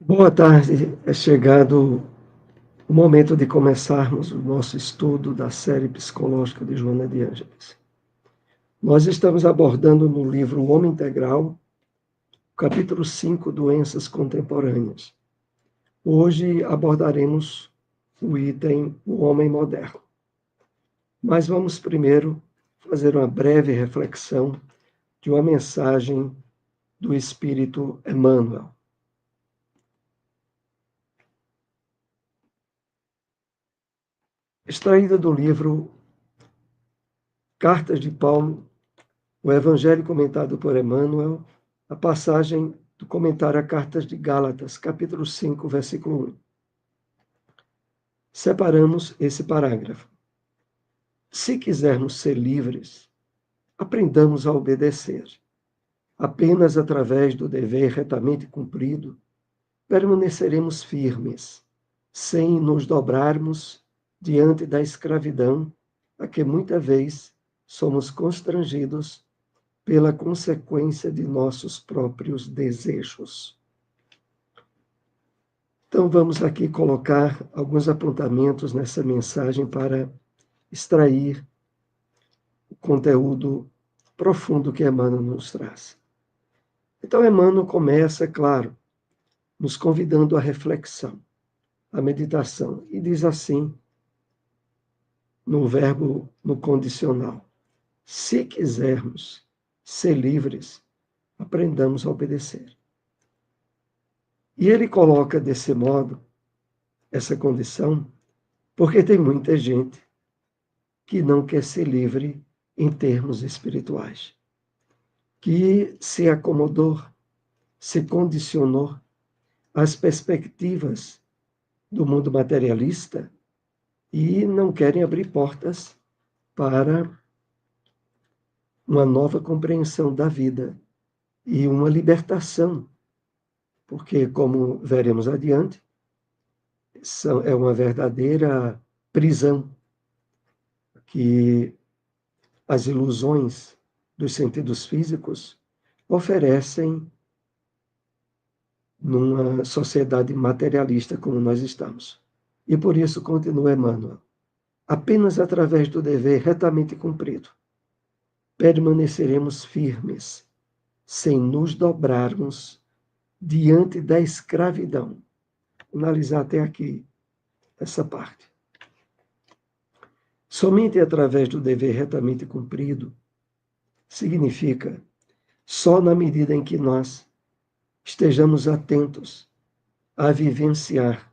Boa tarde, é chegado o momento de começarmos o nosso estudo da série psicológica de Joana de Ângeles. Nós estamos abordando no livro O Homem Integral, capítulo 5, Doenças Contemporâneas. Hoje abordaremos o item O Homem Moderno. Mas vamos primeiro fazer uma breve reflexão de uma mensagem do Espírito Emmanuel. Extraída do livro Cartas de Paulo, o Evangelho comentado por Emmanuel, a passagem do comentário a Cartas de Gálatas, capítulo 5, versículo 1. Separamos esse parágrafo. Se quisermos ser livres, aprendamos a obedecer. Apenas através do dever retamente cumprido, permaneceremos firmes, sem nos dobrarmos diante da escravidão a que muita vez somos constrangidos pela consequência de nossos próprios desejos. Então, vamos aqui colocar alguns apontamentos nessa mensagem para extrair o conteúdo profundo que Emmanuel nos traz. Então, Emmanuel começa, claro, nos convidando à reflexão, à meditação, e diz assim, no verbo, no condicional: se quisermos ser livres, aprendamos a obedecer. E ele coloca desse modo essa condição porque tem muita gente que não quer ser livre em termos espirituais, que se acomodou, se condicionou às perspectivas do mundo materialista e não querem abrir portas para uma nova compreensão da vida e uma libertação, porque, como veremos adiante, é uma verdadeira prisão que as ilusões dos sentidos físicos oferecem numa sociedade materialista como nós estamos. E por isso continua Emmanuel: apenas através do dever retamente cumprido permaneceremos firmes, sem nos dobrarmos diante da escravidão. Vou analisar até aqui essa parte. Somente através do dever retamente cumprido significa só na medida em que nós estejamos atentos a vivenciar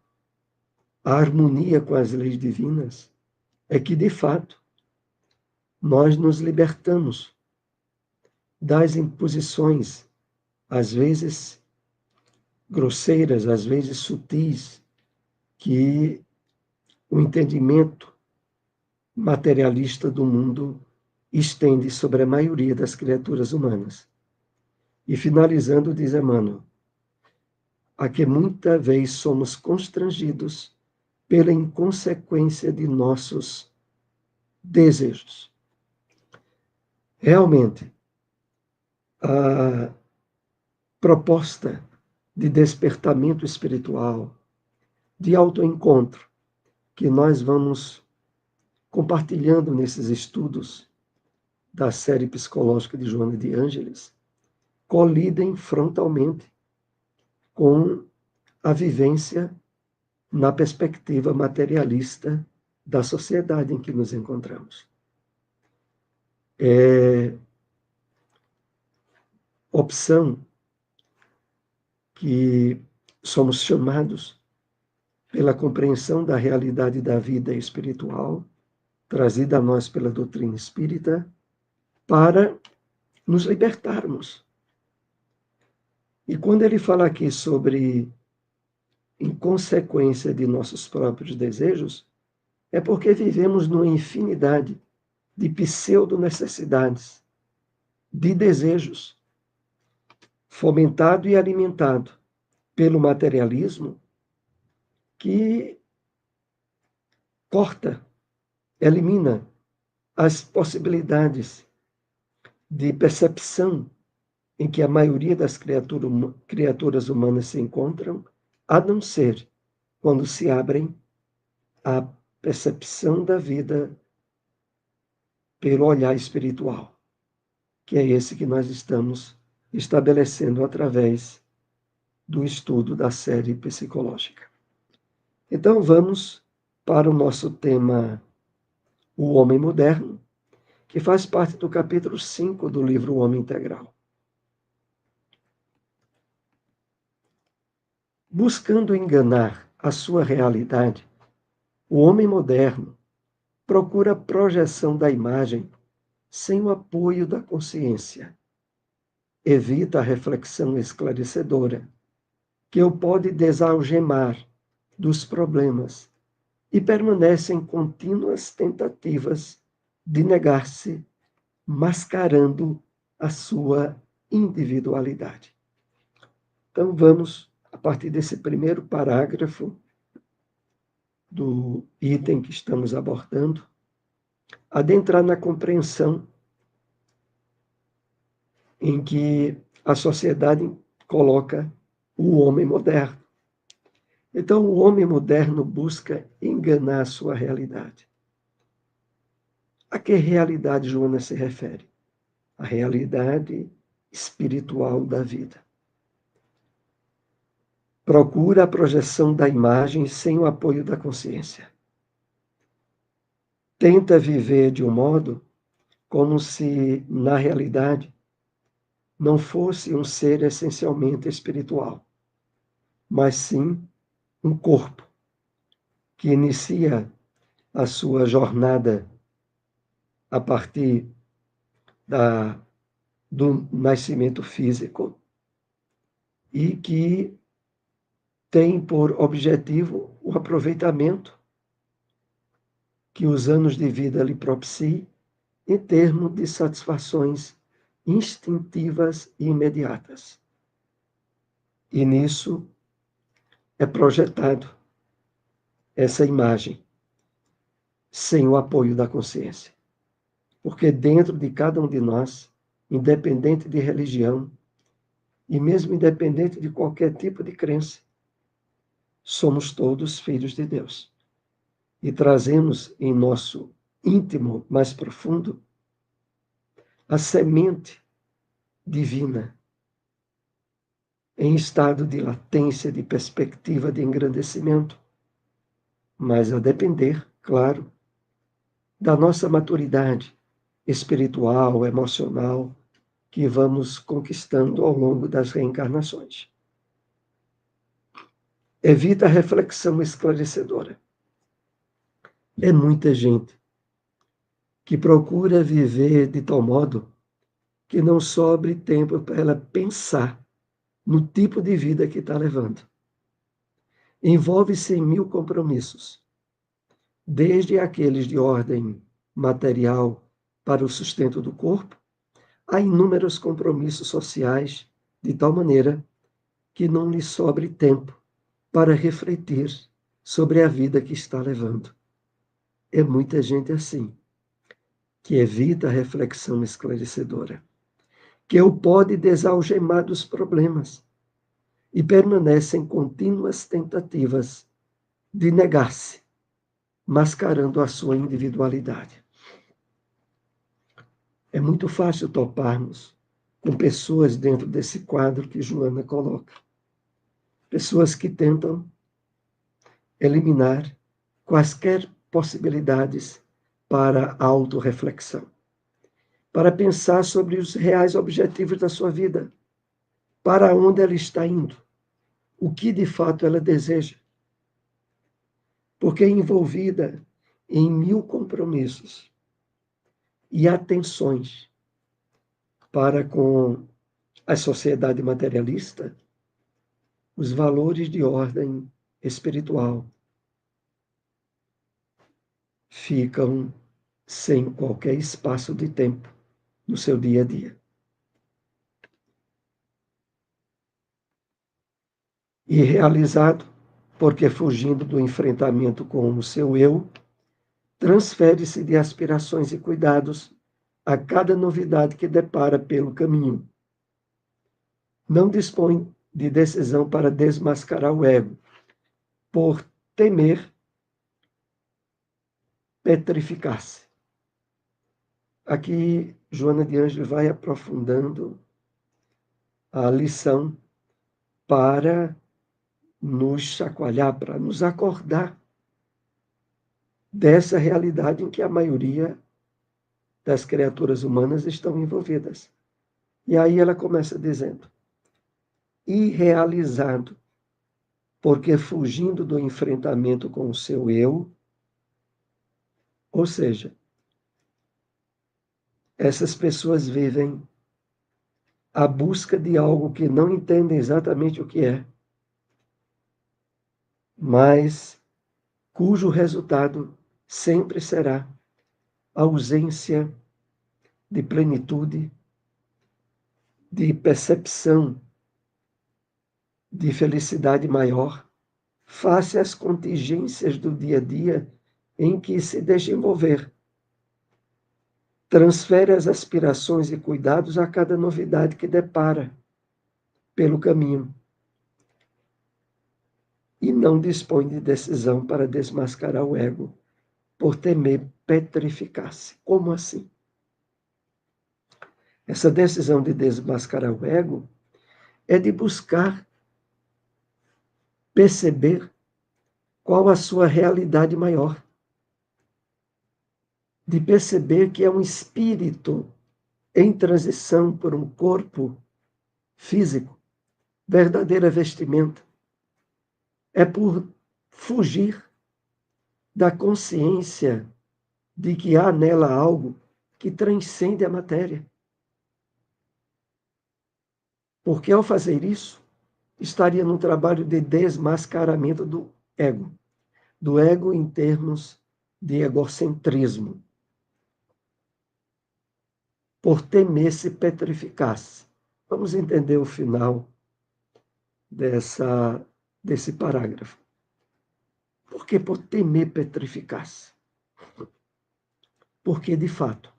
a harmonia com as leis divinas, é que, de fato, nós nos libertamos das imposições, às vezes grosseiras, às vezes sutis, que o entendimento materialista do mundo estende sobre a maioria das criaturas humanas. E finalizando, diz Emmanuel, a que muita vez somos constrangidos pela inconsequência de nossos desejos. Realmente, a proposta de despertamento espiritual, de autoencontro, que nós vamos compartilhando nesses estudos da série psicológica de Joana de Ângeles, colidem frontalmente com a vivência na perspectiva materialista da sociedade em que nos encontramos. É opção que somos chamados pela compreensão da realidade da vida espiritual, trazida a nós pela doutrina espírita, para nos libertarmos. E quando ele fala aqui sobre inconsequência de nossos próprios desejos, é porque vivemos numa infinidade de pseudo-necessidades, de desejos, fomentado e alimentado pelo materialismo, que corta, elimina as possibilidades de percepção em que a maioria das criaturas humanas se encontram a não ser quando se abrem à percepção da vida pelo olhar espiritual, que é esse que nós estamos estabelecendo através do estudo da série psicológica. Então vamos para o nosso tema, o homem moderno, que faz parte do capítulo 5 do livro O Homem Integral. Buscando enganar a sua realidade, o homem moderno procura a projeção da imagem sem o apoio da consciência. Evita a reflexão esclarecedora, que o pode desalgemar dos problemas, e permanece em contínuas tentativas de negar-se, mascarando a sua individualidade. Então vamos, a partir desse primeiro parágrafo do item que estamos abordando, adentrar na compreensão em que a sociedade coloca o homem moderno. Então, o homem moderno busca enganar a sua realidade. A que realidade Joana se refere? A realidade espiritual da vida. Procura a projeção da imagem sem o apoio da consciência. Tenta viver de um modo como se, na realidade, não fosse um ser essencialmente espiritual, mas sim um corpo que inicia a sua jornada a partir do nascimento físico e que tem por objetivo o aproveitamento que os anos de vida lhe propiciem em termos de satisfações instintivas e imediatas. E nisso é projetado essa imagem sem o apoio da consciência. Porque dentro de cada um de nós, independente de religião e mesmo independente de qualquer tipo de crença, somos todos filhos de Deus. E trazemos em nosso íntimo mais profundo a semente divina em estado de latência, de perspectiva de engrandecimento, mas a depender, claro, da nossa maturidade espiritual, emocional, que vamos conquistando ao longo das reencarnações. Evita a reflexão esclarecedora. É muita gente que procura viver de tal modo que não sobre tempo para ela pensar no tipo de vida que está levando. Envolve-se em 1000 compromissos, desde aqueles de ordem material para o sustento do corpo, a inúmeros compromissos sociais, de tal maneira que não lhe sobre tempo para refletir sobre a vida que está levando. É muita gente assim, que evita a reflexão esclarecedora, que o pode desalgemar dos problemas e permanece em contínuas tentativas de negar-se, mascarando a sua individualidade. É muito fácil toparmos com pessoas dentro desse quadro que Joana coloca. Pessoas que tentam eliminar quaisquer possibilidades para a autorreflexão, para pensar sobre os reais objetivos da sua vida, para onde ela está indo, o que de fato ela deseja. Porque é envolvida em 1000 compromissos e atenções para com a sociedade materialista, os valores de ordem espiritual ficam sem qualquer espaço de tempo no seu dia a dia. Irrealizado, porque fugindo do enfrentamento com o seu eu, transfere-se de aspirações e cuidados a cada novidade que depara pelo caminho. Não dispõe de decisão para desmascarar o ego, por temer petrificar-se. Aqui, Joana de Ângeles vai aprofundando a lição para nos chacoalhar, para nos acordar dessa realidade em que a maioria das criaturas humanas estão envolvidas. E aí ela começa dizendo: irrealizado, porque fugindo do enfrentamento com o seu eu, ou seja, essas pessoas vivem a busca de algo que não entendem exatamente o que é, mas cujo resultado sempre será ausência de plenitude, de percepção de felicidade maior, face às contingências do dia a dia em que se deixa envolver. Transfere as aspirações e cuidados a cada novidade que depara pelo caminho e não dispõe de decisão para desmascarar o ego, por temer petrificar-se. Como assim? Essa decisão de desmascarar o ego é de buscar perceber qual a sua realidade maior, de perceber que é um espírito em transição por um corpo físico, verdadeira vestimenta. É por fugir da consciência de que há nela algo que transcende a matéria. Porque ao fazer isso, estaria no trabalho de desmascaramento do ego em termos de egocentrismo, por temer se petrificasse. Vamos entender o final desse parágrafo. Por que por temer petrificar-se? Porque, de fato,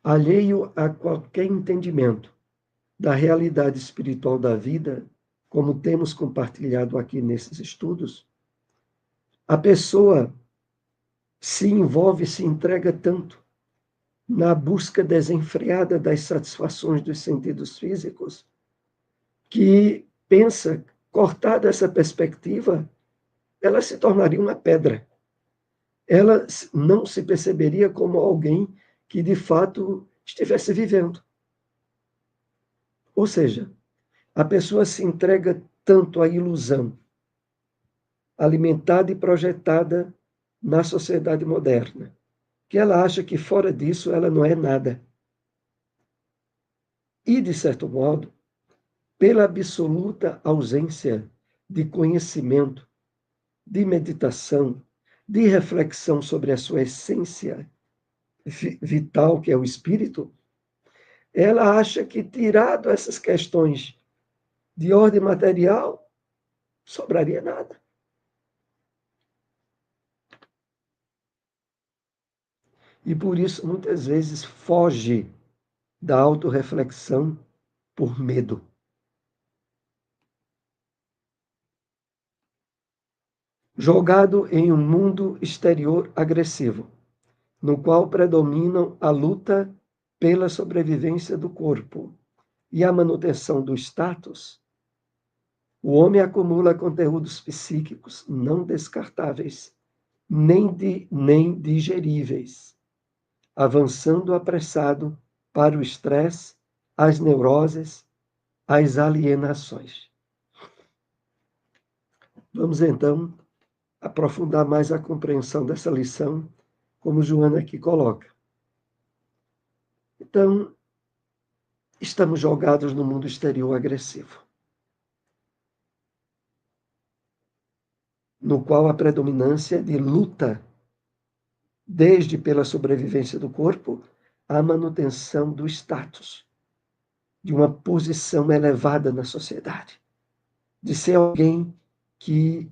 alheio a qualquer entendimento da realidade espiritual da vida, como temos compartilhado aqui nesses estudos, a pessoa se envolve, se entrega tanto na busca desenfreada das satisfações dos sentidos físicos, que pensa, cortada essa perspectiva, ela se tornaria uma pedra. Ela não se perceberia como alguém que de fato estivesse vivendo. Ou seja, a pessoa se entrega tanto à ilusão, alimentada e projetada na sociedade moderna, que ela acha que fora disso ela não é nada. E, de certo modo, pela absoluta ausência de conhecimento, de meditação, de reflexão sobre a sua essência vital, que é o espírito, ela acha que, tirado essas questões de ordem material, sobraria nada. E por isso, muitas vezes, foge da autorreflexão por medo. Jogado em um mundo exterior agressivo, no qual predominam a luta pela sobrevivência do corpo e a manutenção do status, o homem acumula conteúdos psíquicos não descartáveis, nem digeríveis, avançando apressado para o estresse, as neuroses, as alienações. Vamos então aprofundar mais a compreensão dessa lição, como Joana aqui coloca. Então, estamos jogados no mundo exterior agressivo, no qual a predominância de luta, desde pela sobrevivência do corpo, à manutenção do status, de uma posição elevada na sociedade, de ser alguém que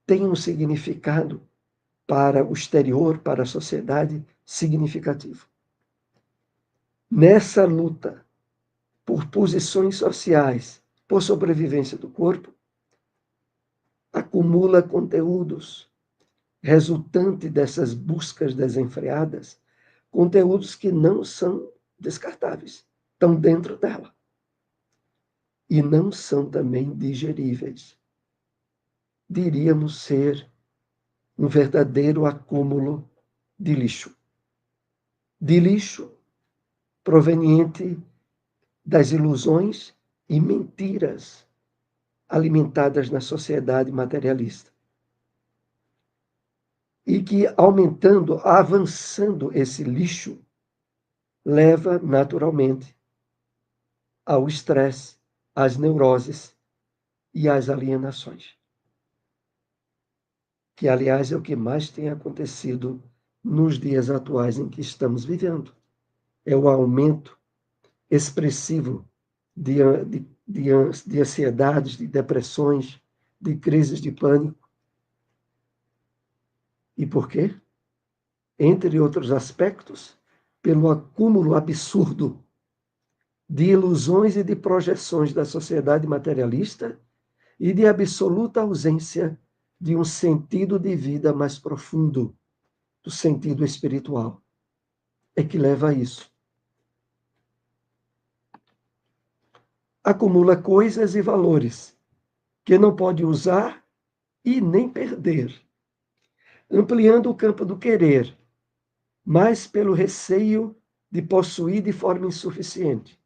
tem um significado para o exterior, para a sociedade, significativo. Nessa luta por posições sociais por sobrevivência do corpo, acumula conteúdos resultante dessas buscas desenfreadas, conteúdos que não são descartáveis, estão dentro dela. E não são também digeríveis. Diríamos ser um verdadeiro acúmulo de lixo. De lixo proveniente das ilusões e mentiras alimentadas na sociedade materialista. E que, aumentando, avançando esse lixo, leva naturalmente ao estresse, às neuroses e às alienações. Que, aliás, é o que mais tem acontecido nos dias atuais em que estamos vivendo. É o aumento expressivo de ansiedades, de depressões, de crises de pânico. E por quê? Entre outros aspectos, pelo acúmulo absurdo de ilusões e de projeções da sociedade materialista e de absoluta ausência de um sentido de vida mais profundo, do sentido espiritual. É que leva a isso. Acumula coisas e valores que não pode usar e nem perder, ampliando o campo do querer, mas pelo receio de possuir de forma insuficiente,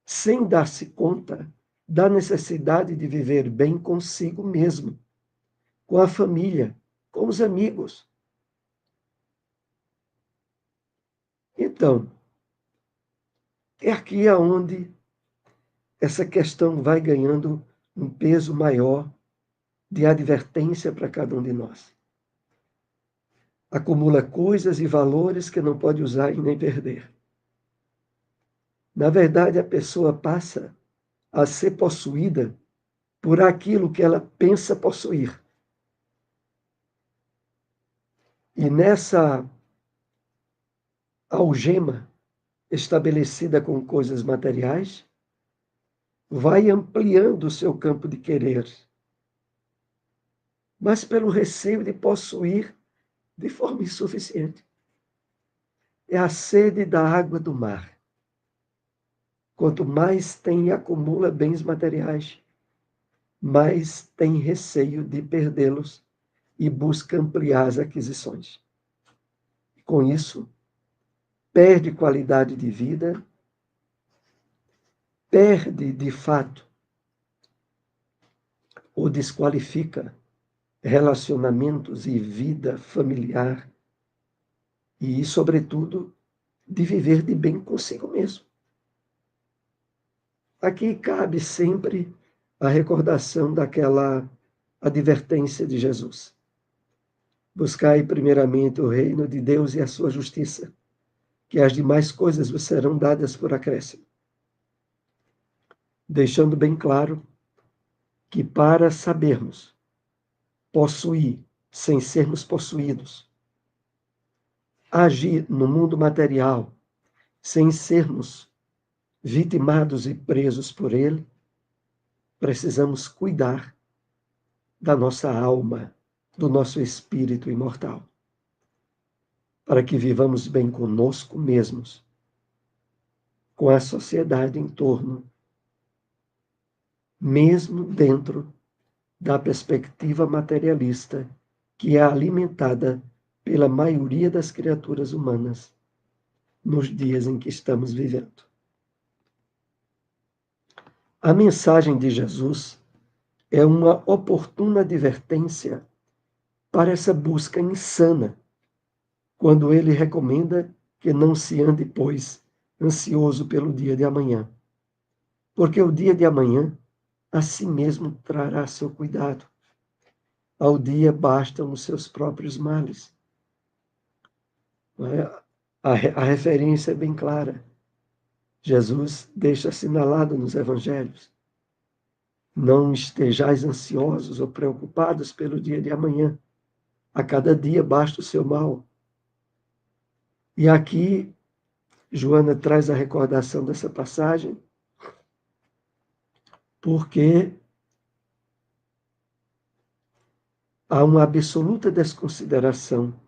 sem dar-se conta da necessidade de viver bem consigo mesmo, com a família, com os amigos. Então, é aqui aonde essa questão vai ganhando um peso maior de advertência para cada um de nós. Acumula coisas e valores que não pode usar e nem perder. Na verdade, a pessoa passa a ser possuída por aquilo que ela pensa possuir. E nessa algema estabelecida com coisas materiais, vai ampliando o seu campo de querer, mas pelo receio de possuir de forma insuficiente. É a sede da água do mar. Quanto mais tem e acumula bens materiais, mais tem receio de perdê-los e busca ampliar as aquisições. Com isso, perde qualidade de vida, perde de fato ou desqualifica relacionamentos e vida familiar e, sobretudo, de viver de bem consigo mesmo. Aqui cabe sempre a recordação daquela advertência de Jesus. Buscai primeiramente o reino de Deus e a sua justiça, que as demais coisas vos serão dadas por acréscimo. Deixando bem claro que para sabermos possuir sem sermos possuídos, agir no mundo material sem sermos vitimados e presos por ele, precisamos cuidar da nossa alma, do nosso espírito imortal, para que vivamos bem conosco mesmos, com a sociedade em torno, mesmo dentro da perspectiva materialista que é alimentada pela maioria das criaturas humanas nos dias em que estamos vivendo. A mensagem de Jesus é uma oportuna advertência para essa busca insana, quando ele recomenda que não se ande, pois, ansioso pelo dia de amanhã, porque o dia de amanhã a si mesmo trará seu cuidado. Ao dia bastam os seus próprios males. A referência é bem clara. Jesus deixa assinalado nos evangelhos: não estejais ansiosos ou preocupados pelo dia de amanhã. A cada dia basta o seu mal. E aqui, Joana traz a recordação dessa passagem, porque há uma absoluta desconsideração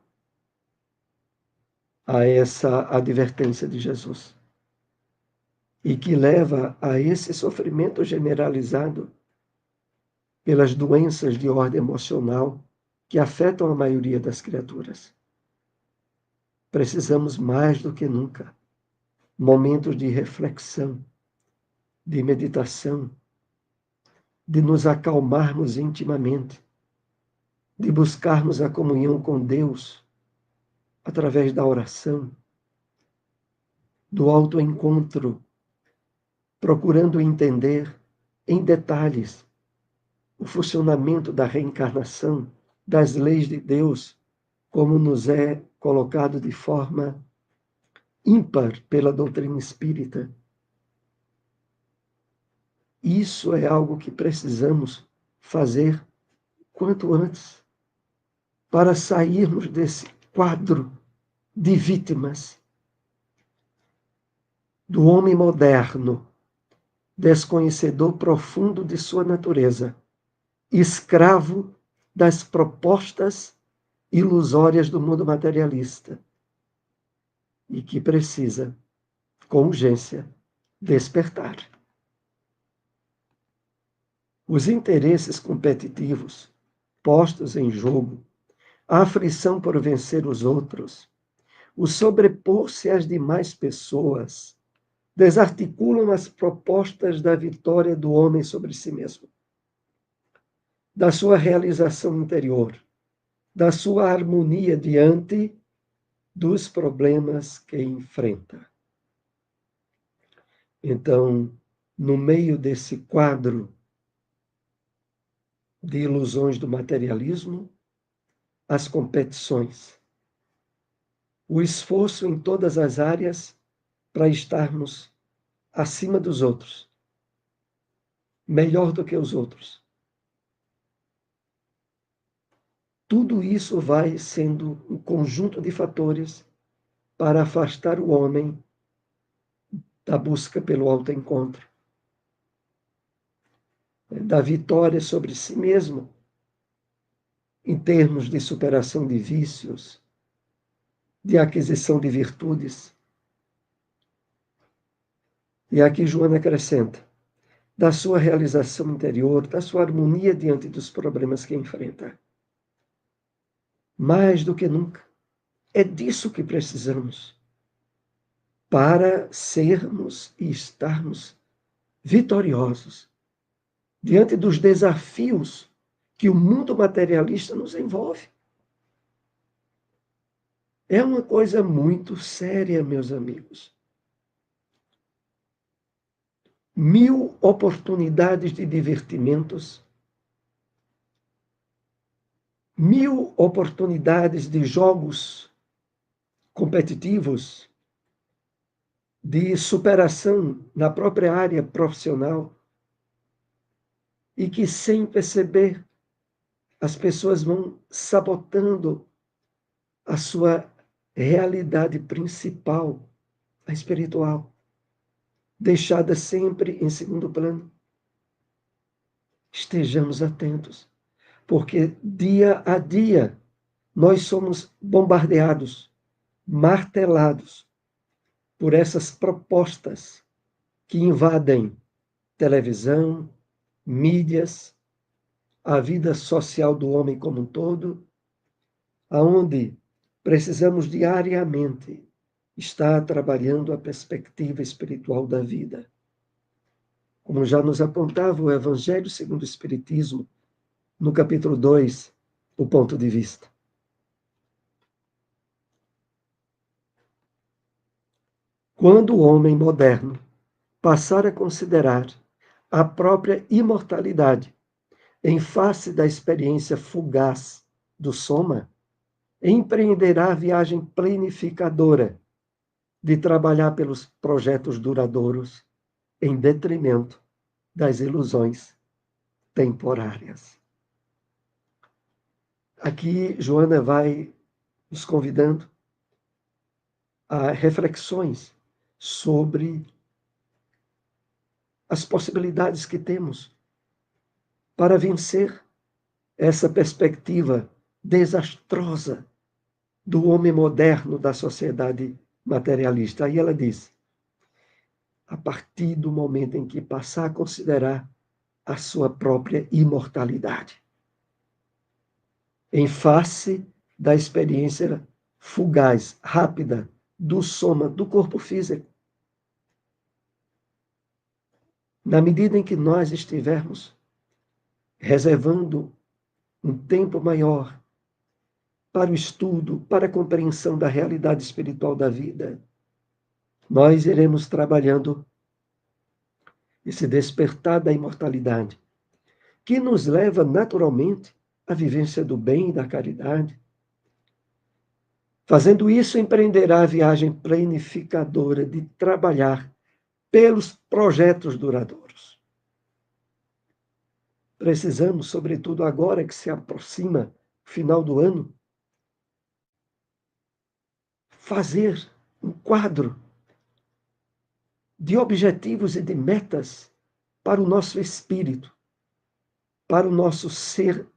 a essa advertência de Jesus e que leva a esse sofrimento generalizado pelas doenças de ordem emocional que afetam a maioria das criaturas. Precisamos mais do que nunca momentos de reflexão, de meditação, de nos acalmarmos intimamente, de buscarmos a comunhão com Deus através da oração, do autoencontro, procurando entender em detalhes o funcionamento da reencarnação, das leis de Deus, como nos é colocado de forma ímpar pela doutrina espírita. Isso é algo que precisamos fazer quanto antes, para sairmos desse quadro de vítimas do homem moderno, desconhecedor profundo de sua natureza, escravo das propostas ilusórias do mundo materialista e que precisa, com urgência, despertar. Os interesses competitivos postos em jogo, a aflição por vencer os outros, o sobrepor-se às demais pessoas, desarticulam as propostas da vitória do homem sobre si mesmo, da sua realização interior, da sua harmonia diante dos problemas que enfrenta. Então, no meio desse quadro de ilusões do materialismo, as competições, o esforço em todas as áreas para estarmos acima dos outros, melhor do que os outros. Tudo isso vai sendo um conjunto de fatores para afastar o homem da busca pelo autoencontro, da vitória sobre si mesmo, em termos de superação de vícios, de aquisição de virtudes. E aqui Joana acrescenta, da sua realização interior, da sua harmonia diante dos problemas que enfrenta. Mais do que nunca, é disso que precisamos para sermos e estarmos vitoriosos diante dos desafios que o mundo materialista nos envolve. É uma coisa muito séria, meus amigos. 1000 oportunidades de divertimentos, 1000 oportunidades de jogos competitivos, de superação na própria área profissional, e que, sem perceber, as pessoas vão sabotando a sua realidade principal, a espiritual, deixada sempre em segundo plano. Estejamos atentos, porque dia a dia nós somos bombardeados, martelados por essas propostas que invadem televisão, mídias, a vida social do homem como um todo, aonde precisamos diariamente estar trabalhando a perspectiva espiritual da vida. Como já nos apontava o Evangelho segundo o Espiritismo, no capítulo 2, o ponto de vista. Quando o homem moderno passar a considerar a própria imortalidade em face da experiência fugaz do soma, empreenderá a viagem planificadora de trabalhar pelos projetos duradouros em detrimento das ilusões temporárias. Aqui, Joana vai nos convidando a reflexões sobre as possibilidades que temos para vencer essa perspectiva desastrosa do homem moderno da sociedade materialista. Aí ela diz: a partir do momento em que passar a considerar a sua própria imortalidade, em face da experiência fugaz, rápida, do soma do corpo físico. Na medida em que nós estivermos reservando um tempo maior para o estudo, para a compreensão da realidade espiritual da vida, nós iremos trabalhando esse despertar da imortalidade, que nos leva naturalmente à vivência do bem e da caridade. Fazendo isso, empreenderá a viagem planificadora de trabalhar pelos projetos duradouros. Precisamos, sobretudo agora que se aproxima o final do ano, fazer um quadro de objetivos e de metas para o nosso espírito, para o nosso ser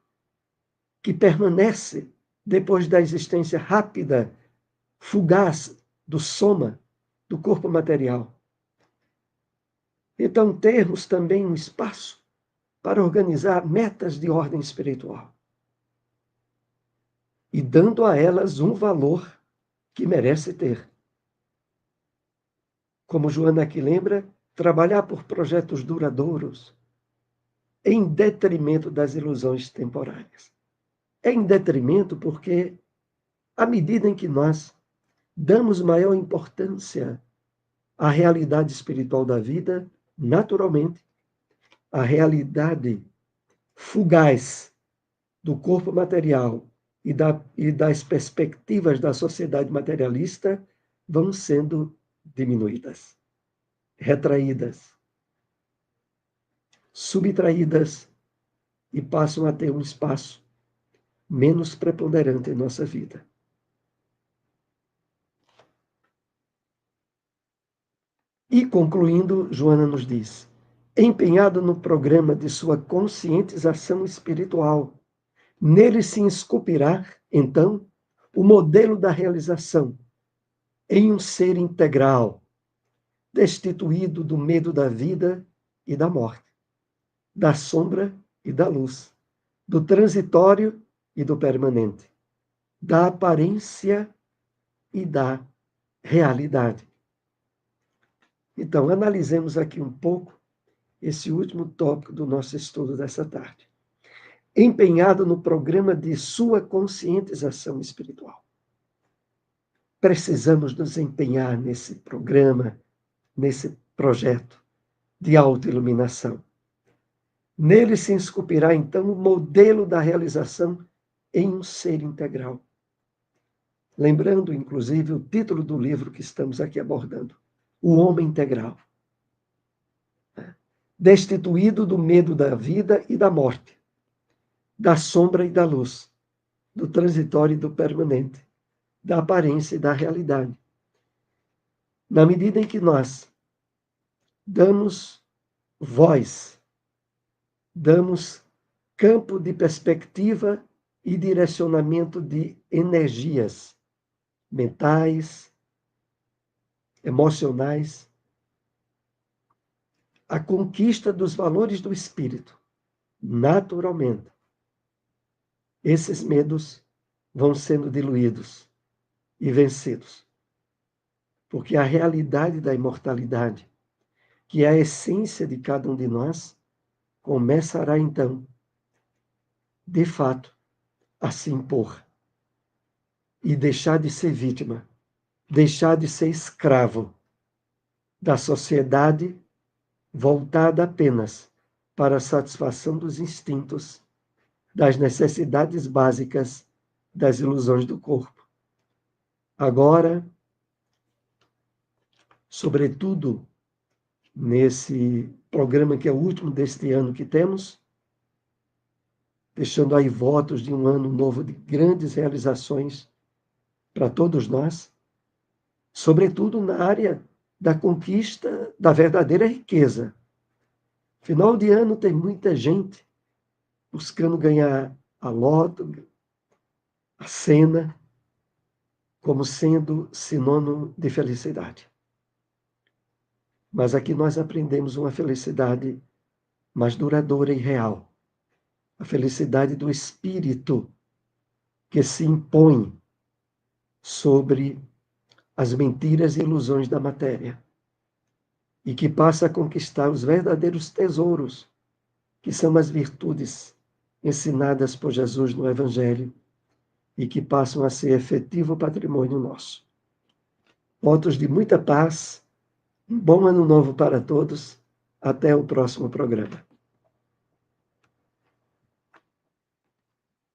que permanece depois da existência rápida, fugaz do soma, do corpo material. Então, termos também um espaço para organizar metas de ordem espiritual e dando a elas um valor que merece ter. Como Joana aqui lembra, trabalhar por projetos duradouros em detrimento das ilusões temporárias. É em detrimento porque, à medida em que nós damos maior importância à realidade espiritual da vida, naturalmente, a realidade fugaz do corpo material e das perspectivas da sociedade materialista vão sendo diminuídas, retraídas, subtraídas e passam a ter um espaço menos preponderante em nossa vida. E concluindo, Joana nos diz: empenhado no programa de sua conscientização espiritual, nele se esculpirá, então, o modelo da realização em um ser integral, destituído do medo da vida e da morte, da sombra e da luz, do transitório e do permanente, da aparência e da realidade. Então, analisemos aqui um pouco esse último tópico do nosso estudo dessa tarde. Empenhado no programa de sua conscientização espiritual. Precisamos nos empenhar nesse programa, nesse projeto de autoiluminação. Nele se esculpirá, então, o modelo da realização em um ser integral. Lembrando, inclusive, o título do livro que estamos aqui abordando, O Homem Integral. Destituído do medo da vida e da morte, da sombra e da luz, do transitório e do permanente, da aparência e da realidade. Na medida em que nós damos voz, damos campo de perspectiva e direcionamento de energias mentais, emocionais, a conquista dos valores do espírito, naturalmente, esses medos vão sendo diluídos e vencidos. Porque a realidade da imortalidade, que é a essência de cada um de nós, começará então, de fato, a se impor e deixar de ser vítima, deixar de ser escravo da sociedade voltada apenas para a satisfação dos instintos, das necessidades básicas, das ilusões do corpo. Agora, sobretudo nesse programa que é o último deste ano que temos, deixando aí votos de um ano novo de grandes realizações para todos nós, sobretudo na área da conquista da verdadeira riqueza, Final de ano tem muita gente buscando ganhar a loto, a cena, como sendo sinônimo de felicidade. Mas aqui nós aprendemos uma felicidade mais duradoura e real. A felicidade do espírito que se impõe sobre as mentiras e ilusões da matéria e que passa a conquistar os verdadeiros tesouros, que são as virtudes ensinadas por Jesus no Evangelho e que passam a ser efetivo patrimônio nosso. Votos de muita paz, um bom ano novo para todos. Até o próximo programa.